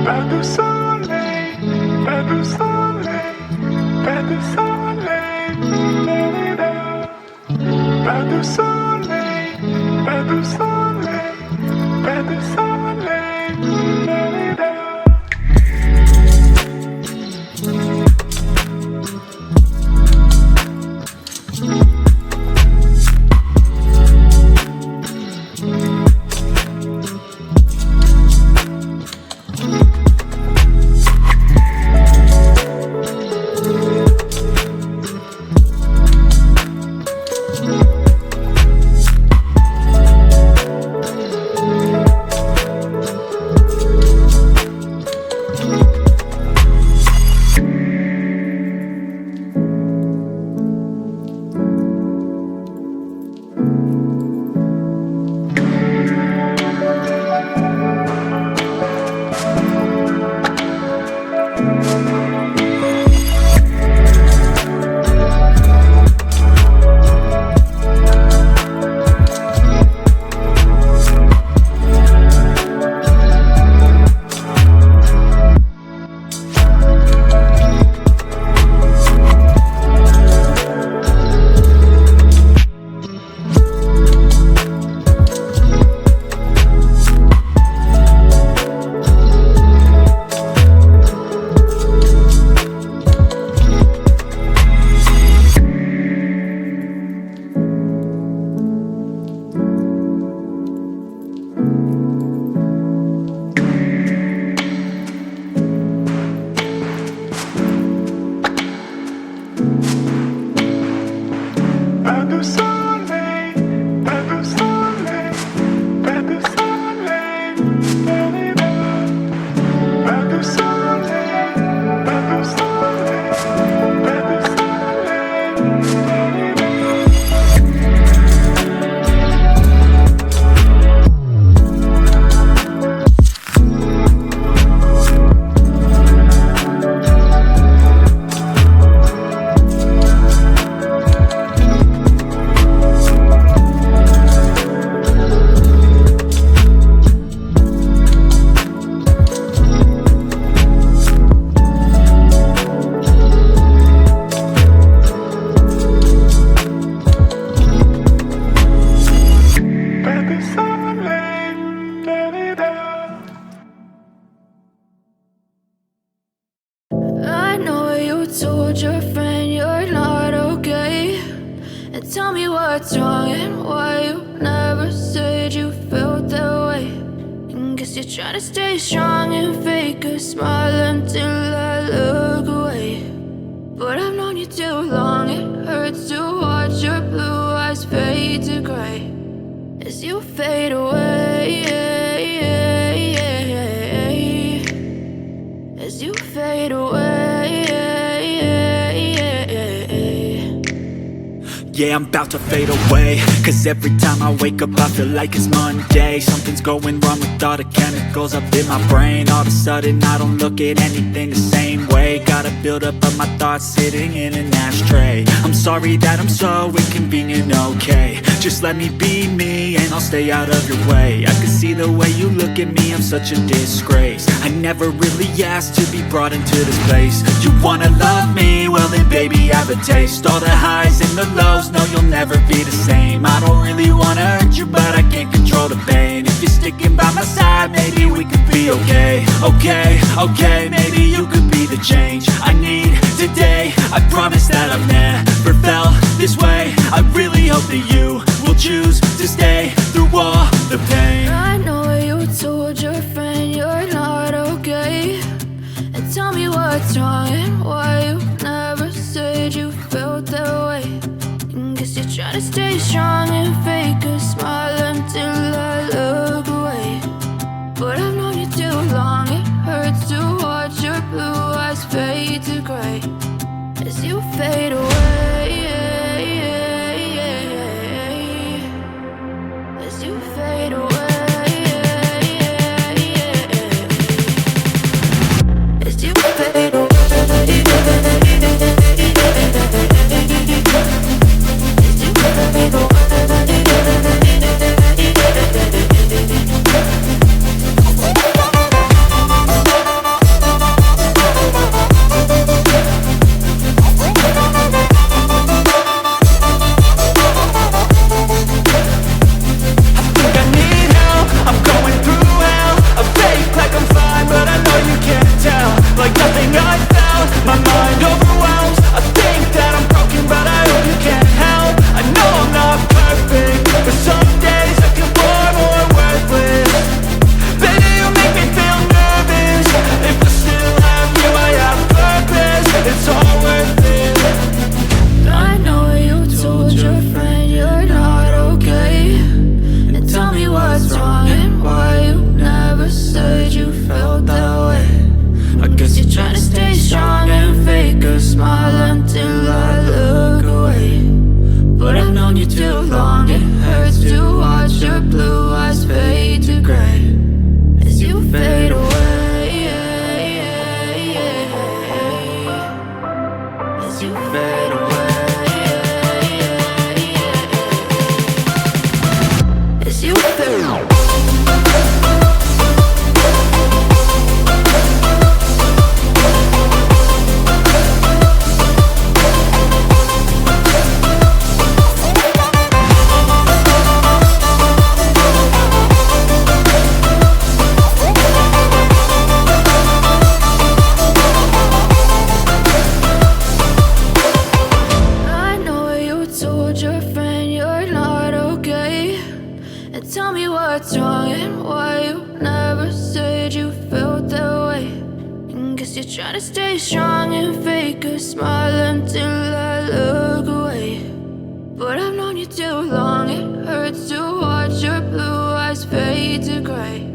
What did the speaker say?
Pas de soleil, pas de soleil, pas de soleil, pas de soleil, pas de soleil, pas de soleil. Pas de soleil, pas de soleil, pas de soleil, pas de soleil, pas de soleil, pas de I know you told your friend you're not okay. And tell me what's wrong and why you never said you felt that way. And guess you're trying to stay strong and fake a smile until I look away. But I've known you too long, it hurts to watch your blue eyes fade to gray as you fade away. As you fade away. Yeah, I'm about to fade away, cause every time I wake up I feel like it's Monday. Something's going wrong with all the chemicals up in my brain. All of a sudden I don't look at anything the same way. Got a buildup of my thoughts sitting in an ashtray. I'm sorry that I'm so inconvenient, okay. Just let me be me and I'll stay out of your way. I can see the way you look at me, I'm such a disgrace. I never really asked to be brought into this place. You wanna love me? Well then baby I have a taste. All the highs and the lows, no you'll never be the same. I don't really wanna hurt you but I can't control the pain. If you're sticking by my side maybe we could be okay. Okay, maybe you could be the change I need today. I promise that I've never felt this way. I really hope that you will choose to stay through all the pain. I know you told your friend you're not okay. And tell me what's wrong and why you never said you felt that way. And guess you're trying to stay strong and fake a smile until I look away. But I've known you too long, it hurts to watch your blue eyes fade to gray as you fade away. As you fade away. As you fade away. As you fade away. Guess you're trying to stay strong and fake a smile until I look away. But I've known you too long, it hurts to watch your blue eyes fade to gray.